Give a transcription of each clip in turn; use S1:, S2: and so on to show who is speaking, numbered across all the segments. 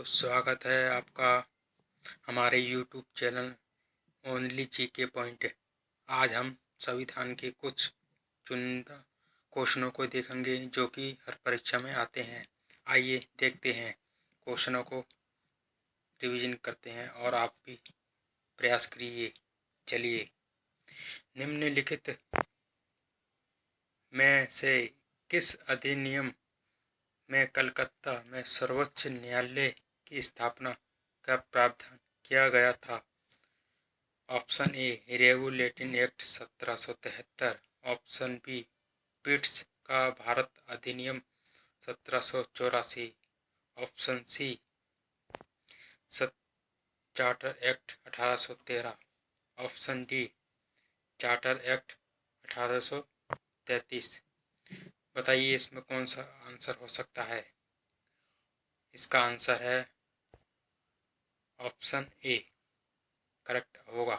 S1: स्वागत है आपका हमारे YouTube channel only GK point. आज हम संविधान के कुछ चुनिंदा क्वेश्चनों को देखेंगे जो कि हर परीक्षा में आते हैं। आइए देखते हैं, क्वेश्चनों को रिवीजन करते हैं और आप भी प्रयास करिए। चलिए, निम्नलिखित में से किस अधिनियम में कलकत्ता में सर्वोच्च न्यायालय की स्थापना का प्रावधान किया गया था? Option A regulating act 1773, option B Pitt's का भारत अधिनियम 1784, option C charter act 1813, option D charter act 1833। बताइए इसमें कौन सा आंसर हो सकता है? इसका आंसर है ऑप्शन ए करेक्ट होगा।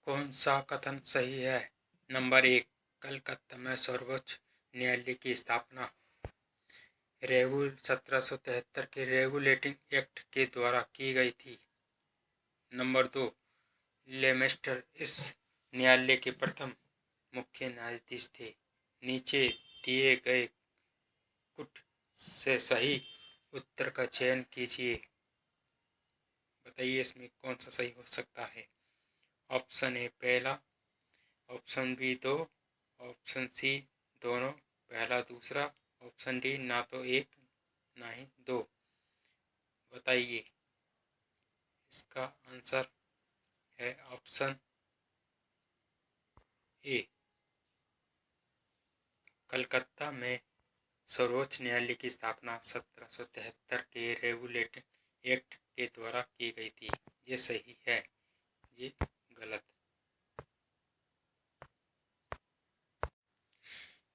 S1: कौन सा कथन सही है? नंबर 1, कलकत्ता में सर्वोच्च न्यायालय की स्थापना 1773 के रेगुलेटिंग एक्ट के द्वारा की गई थी। नंबर 2, लेमेस्टर इस न्यायालय के प्रथम मुख्य न्यायाधीश थे। नीचे दिए गए कुछ से सही उत्तर का चयन कीजिए। बताइए इसमें कौन सा सही हो सकता है? ऑप्शन ए पहला, ऑप्शन बी 2, ऑप्शन सी दोनों, पहला दूसरा, ऑप्शन डी ना तो एक ना ही 2। बताइए, इसका आंसर है ऑप्शन ए। कलकत्ता में सर्वोच्च न्यायालय की स्थापना 1773 के रेगुलेटिंग एक्ट के द्वारा की गई थी। ये सही है, ये गलत।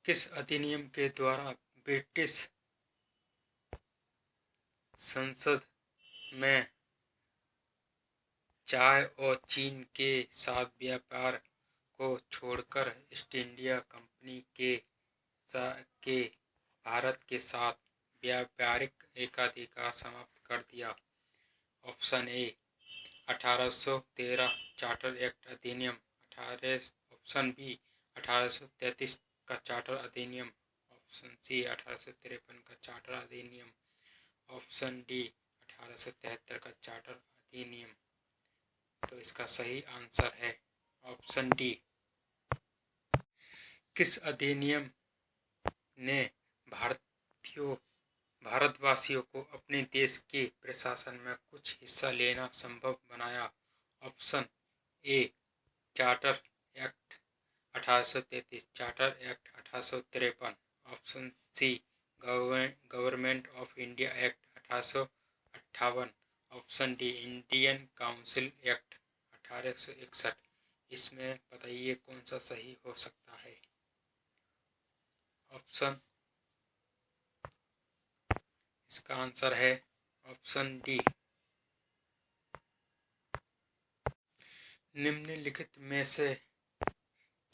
S1: किस अधिनियम के द्वारा ब्रिटिश संसद में चाय और चीन के साथ व्यापार को छोड़कर ईस्ट इंडिया कंपनी के भारत के साथ व्यापारिक एकाधिकार समाप्त कर दिया? ऑप्शन ए 1813 चार्टर एक्ट अधिनियम 18, ऑप्शन बी 1833 का चार्टर अधिनियम, ऑप्शन सी 1853 का चार्टर अधिनियम, ऑप्शन डी 1873 का चार्टर अधिनियम। तो इसका सही आंसर है ऑप्शन डी। किस अधिनियम ने भारतवासियों को अपने देश के प्रशासन में कुछ हिस्सा लेना संभव बनाया? Option A charter act 1833, charter act 1853, option C government of India act 1858, option D Indian council act 1861। इसमें बताइए कौन सा सही हो सकता है? ऑप्शन, इसका आंसर है ऑप्शन डी। निम्नलिखित में से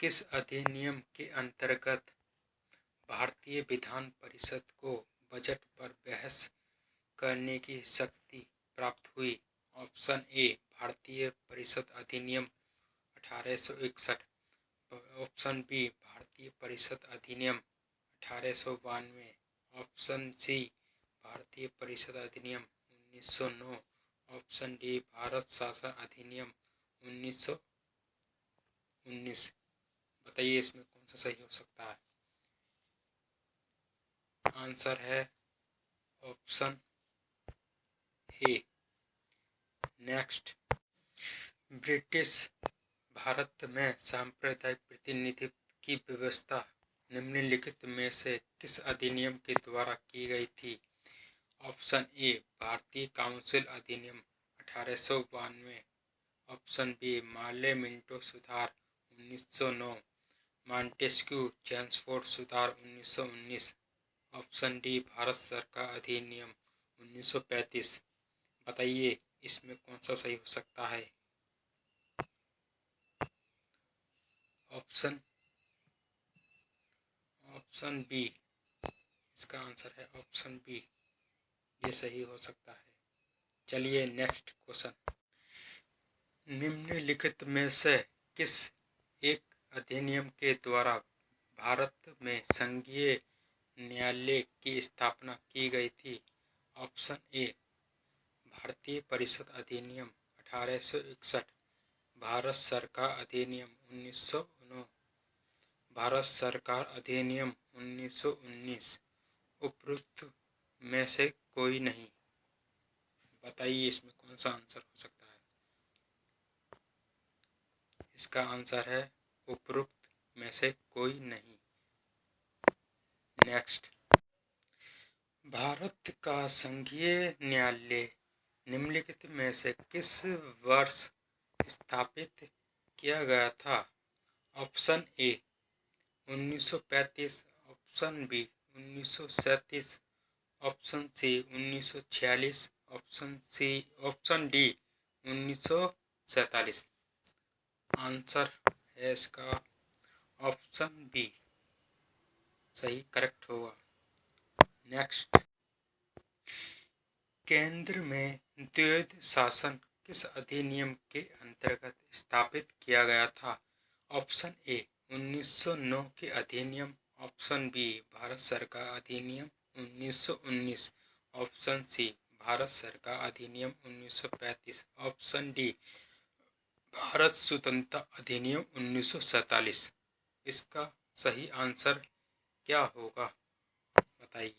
S1: किस अधिनियम के अंतर्गत भारतीय विधान परिषद को बजट पर बहस करने की शक्ति प्राप्त हुई? ऑप्शन ए भारतीय परिषद अधिनियम 1861, ऑप्शन बी भारतीय परिषद अधिनियम 1892, ऑप्शन सी भारतीय परिषद अधिनियम 1909, ऑप्शन डी भारत शासन अधिनियम 1919। बताइए इसमें कौन सा सही हो सकता है? आंसर है option A. Next, British Bharat में सांप्रदायिक प्रतिनिधित्व की व्यवस्था निम्नलिखित में से किस अधिनियम के द्वारा की गई थी? ऑप्शन ए भारतीय काउंसिल अधिनियम 1892, ऑप्शन बी माले मिंटो सुधार 1909, मॉन्टेस्क्यू चेम्सफोर्ड सुधार 1919, ऑप्शन डी भारत सरकार अधिनियम 1935। बताइए इसमें कौन सा सही हो सकता है? ऑप्शन बी, इसका आंसर है ऑप्शन बी, ये सही हो सकता है। चलिए नेक्स्ट क्वेश्चन। निम्नलिखित में से किस एक अधिनियम के द्वारा भारत में संघीय न्यायालय की स्थापना की गई थी? ऑप्शन ए भारतीय परिषद अधिनियम 1861, भारत सरकार अधिनियम 1909, भारत सरकार अधिनियम 1919, उपरोक्त में से कोई नहीं। बताइए इसमें कौन सा आंसर हो सकता है? इसका आंसर है उपरोक्त में से कोई नहीं। नेक्स्ट, भारत का संघीय न्यायालय निम्नलिखित में से किस वर्ष स्थापित किया गया था? Option A 1935, option B 1937, option C 1946, option D 1947। Answer है इसका ऑप्शन बी, सही करेक्ट होगा। नेक्स्ट, केंद्र में द्वैध शासन किस अधिनियम के अंतर्गत स्थापित किया गया था? ऑप्शन ए 1909 के अधिनियम, ऑप्शन बी भारत सरकार अधिनियम 1919, ऑप्शन सी भारत सरकार अधिनियम 1935, ऑप्शन डी भारत स्वतंत्रता अधिनियम 1947। इसका सही आंसर क्या होगा? बताइए।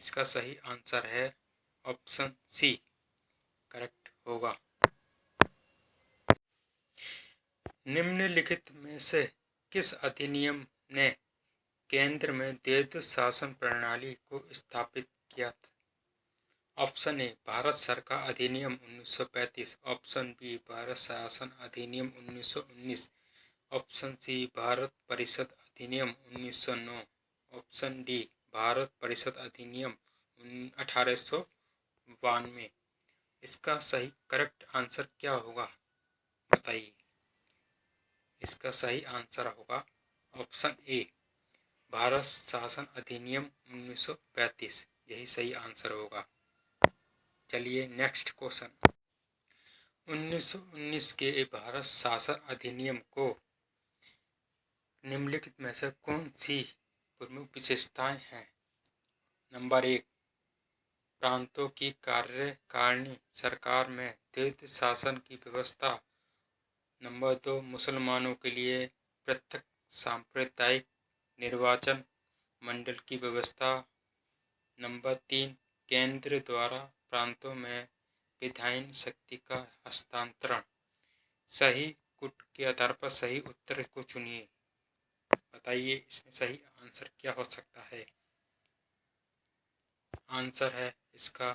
S1: इसका सही आंसर है ऑप्शन सी, करेक्ट होगा। निम्नलिखित में से किस अधिनियम ने केंद्र में द्वैध शासन प्रणाली को स्थापित किया था? ऑप्शन ए भारत सरकार अधिनियम 1935, ऑप्शन बी भारत शासन अधिनियम 1919, ऑप्शन सी भारत परिषद अधिनियम 1909, ऑप्शन डी भारत परिषद अधिनियम 1892। इसका सही करेक्ट आंसर क्या होगा? बताइए। इसका सही आंसर होगा ऑप्शन ए भारत शासन अधिनियम 1935, यही सही आंसर होगा। चलिए नेक्स्ट क्वेश्चन। 1919 के भारत शासन अधिनियम को निम्नलिखित में से कौन सी प्रमुख विशेषताएं हैं? नंबर 1, प्रांतों की कार्यकारिणी सरकार में द्वैध शासन की व्यवस्था। नंबर 2, मुसलमानों के लिए पृथक सांप्रदायिक निर्वाचन मंडल की व्यवस्था। नंबर 3, केंद्र द्वारा प्रांतों में विधायी शक्ति का हस्तांतरण। सही गुट के आधार पर सही उत्तर को चुनिए। बताइए इसमें सही आंसर क्या हो सकता है? आंसर है इसका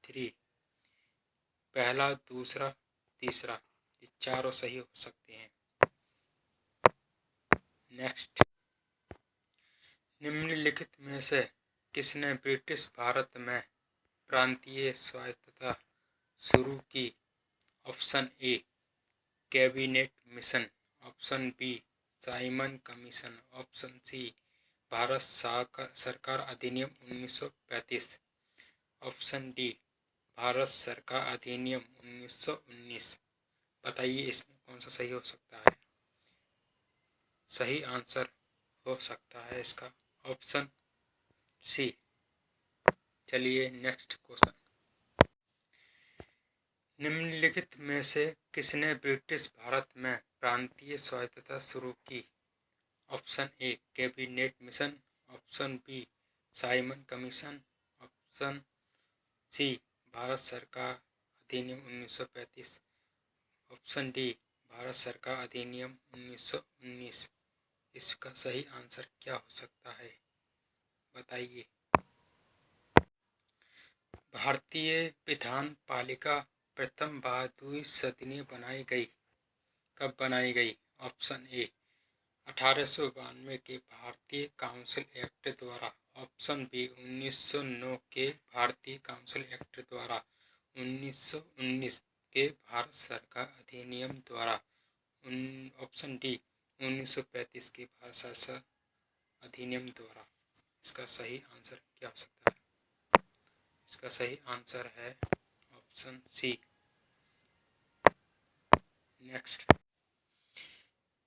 S1: 3, पहला, दूसरा, तीसरा, ये चारों सही हो सकते हैं। नेक्स्ट, निम्नलिखित में से किसने ब्रिटिश भारत में प्रांतीय स्वायत्तता शुरू की? Option A cabinet mission, option B Simon commission, option C Bharat सरकार अधिनियम 1935, ऑप्शन डी भारत सरकार अधिनियम 1919। बताइए इसमें कौन सा सही हो सकता है? सही आंसर हो सकता है इसका ऑप्शन सी। चलिए नेक्स्ट क्वेश्चन। निम्नलिखित में से किसने ब्रिटिश भारत में प्रांतीय स्वायत्तता शुरू की? Option A cabinet mission, option B Simon commission, option C Bharat सरकार अधिनियम 1935, ऑप्शन डी भारत सरकार अधिनियम 1919। इसका सही आंसर क्या हो सकता है? बताइए। भारतीय विधान पालिका प्रथम बार द्विसदनीय बनाई गई। कब बनाई गई? ऑप्शन ए 1892 के भारतीय काउंसिल एक्ट द्वारा, ऑप्शन बी 1909 के भारतीय काउंसिल एक्ट द्वारा, 1919 के भारत सरकार अधिनियम द्वारा, ऑप्शन डी 1935 के भारत शासन अधिनियम द्वारा। इसका सही आंसर क्या हो सकता है? इसका सही आंसर है ऑप्शन सी। नेक्स्ट,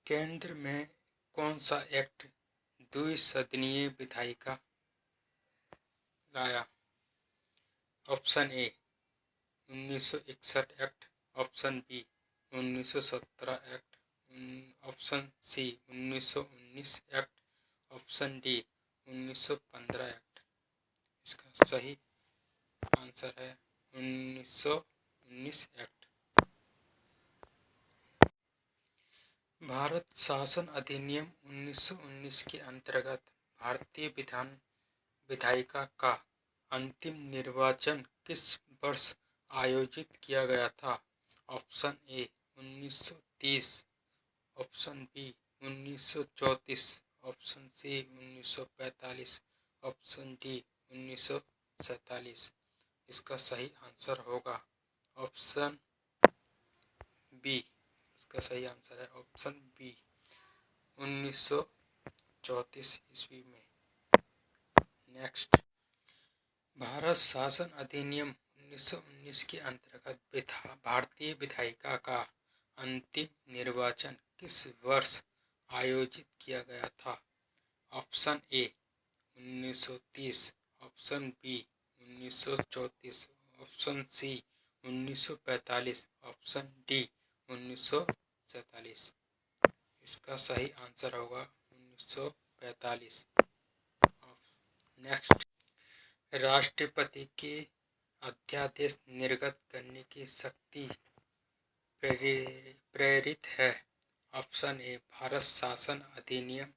S1: केंद्र में कौन सा एक्ट द्विसदनीय विधायिका लाया? Option A 1961 act, option B 1917 act, option C 1919 act, option D 1915 act. इसका सही आंसर है 1919 एक्ट। भारत शासन अधिनियम 1919 के अंतर्गत भारतीय विधायिका का अंतिम निर्वाचन किस वर्ष आयोजित किया गया था? Option A 1930, option B 1934, option C 1945, option D 1947। इसका सही आंसर होगा ऑप्शन बी। इसका सही आंसर है ऑप्शन बी 1934 ईस्वी में। नेक्स्ट, भारत शासन अधिनियम 1919 के अंतर्गत भारतीय विधायिका का अंतिम निर्वाचन किस वर्ष आयोजित किया गया था? Option A 1930, option B 1934, option C 1945, option D 1947। इसका सही आंसर होगा 1945। नेक्स्ट, राष्ट्रपति के अध्यादेश निर्गत करने की शक्ति प्रेरित है? ऑप्शन ए भारत शासन अधिनियम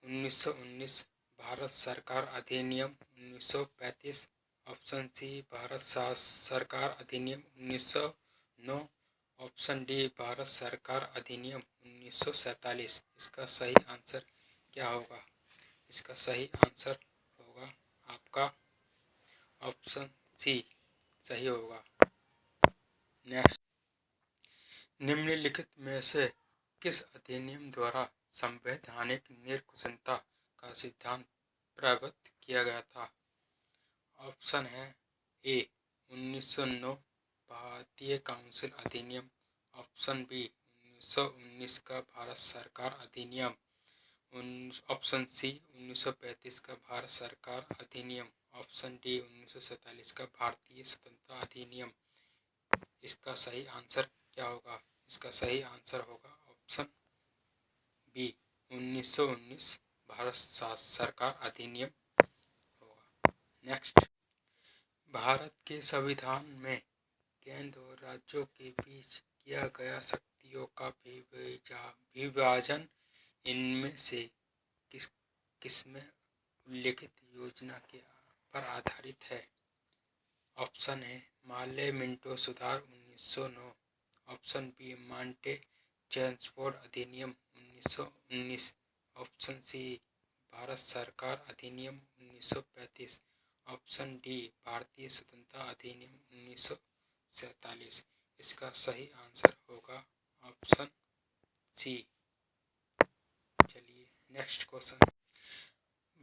S1: 1919, भारत सरकार अधिनियम 1935, ऑप्शन सी भारत सरकार अधिनियम 1909, ऑप्शन डी भारत सरकार अधिनियम 1947। इसका सही आंसर क्या होगा? इसका सही आंसर होगा आपका ऑप्शन सी सही होगा। नेक्स्ट, निम्नलिखित में से किस अधिनियम द्वारा संवैधानिक निरंकुशता का सिद्धांत प्रस्तुत किया गया था? ऑप्शन है ए 1909 भारतीय काउंसिल अधिनियम, ऑप्शन बी 1919 का भारत सरकार अधिनियम, ऑप्शन सी 1935 का भारत सरकार अधिनियम, ऑप्शन डी 1947 का भारतीय स्वतंत्रता अधिनियम। इसका सही आंसर क्या होगा? इसका सही आंसर होगा ऑप्शन बी 1919 भारत सरकार अधिनियम होगा। नेक्स्ट, भारत के संविधान में केंद्र और राज्यों के बीच किया गया शक्तियों का विभाजन इनमें से किसमें उल्लिखित योजना पर आधारित है? ऑप्शन है माले मिंटो सुधार 1909, ऑप्शन बी मांटे ट्रांसपोर्ट अधिनियम 1919, ऑप्शन सी भारत सरकार अधिनियम 1935, ऑप्शन डी भारतीय स्वतंत्रता अधिनियम 1947। इसका सही आंसर होगा ऑप्शन सी। चलिए नेक्स्ट क्वेश्चन,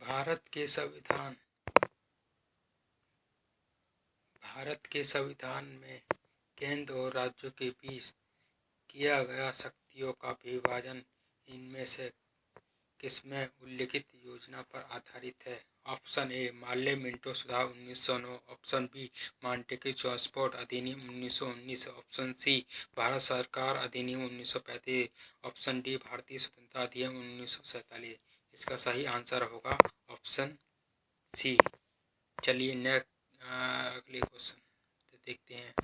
S1: भारत के संविधान में केंद्र और राज्यों के बीच किया गया शक्तियों का विभाजन इनमें से किसमें उल्लिखित योजना पर आधारित है? ऑप्शन ए माले मिंटो सुधार 1909, ऑप्शन बी मांटेक्यू ट्रांसपोर्ट अधिनियम 1919, ऑप्शन सी भारत सरकार अधिनियम 1935, ऑप्शन डी भारतीय स्वतंत्रता अधिनियम 1947। इसका सही आंसर होगा ऑप्शन सी। चलिए नेक्स्ट अगले क्वेश्चन देखते हैं।